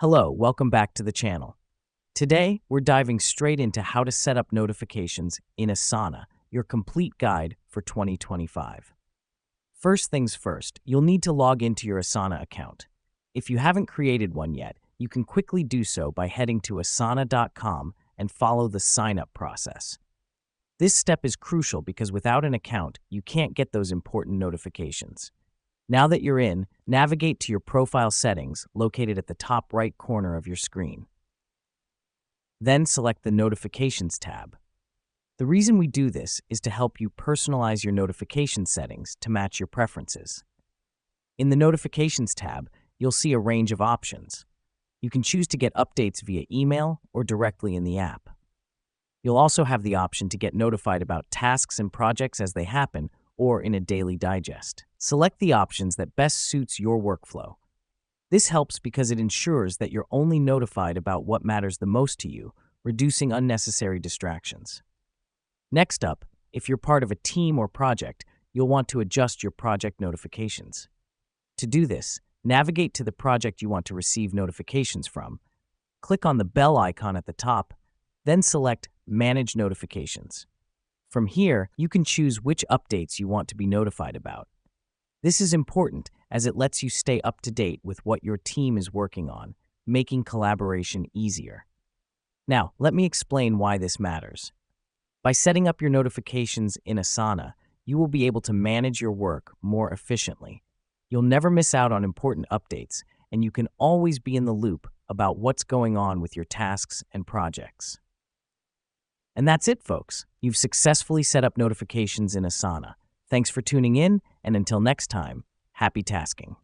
Hello, welcome back to the channel. Today, we're diving straight into how to set up notifications in Asana, your complete guide for 2025. First things first, you'll need to log into your Asana account. If you haven't created one yet, you can quickly do so by heading to asana.com and follow the sign-up process. This step is crucial because without an account, you can't get those important notifications. Now that you're in, navigate to your profile settings located at the top right corner of your screen. Then select the Notifications tab. The reason we do this is to help you personalize your notification settings to match your preferences. In the Notifications tab, you'll see a range of options. You can choose to get updates via email or directly in the app. You'll also have the option to get notified about tasks and projects as they happen or in a daily digest. Select the options that best suits your workflow. This helps because it ensures that you're only notified about what matters the most to you, reducing unnecessary distractions. Next up, if you're part of a team or project, you'll want to adjust your project notifications. To do this, navigate to the project you want to receive notifications from. Click on the bell icon at the top, then select Manage Notifications. From here, you can choose which updates you want to be notified about. This is important as it lets you stay up to date with what your team is working on, making collaboration easier. Now, let me explain why this matters. By setting up your notifications in Asana, you will be able to manage your work more efficiently. You'll never miss out on important updates, and you can always be in the loop about what's going on with your tasks and projects. And that's it, folks. You've successfully set up notifications in Asana. Thanks for tuning in, and until next time, happy tasking.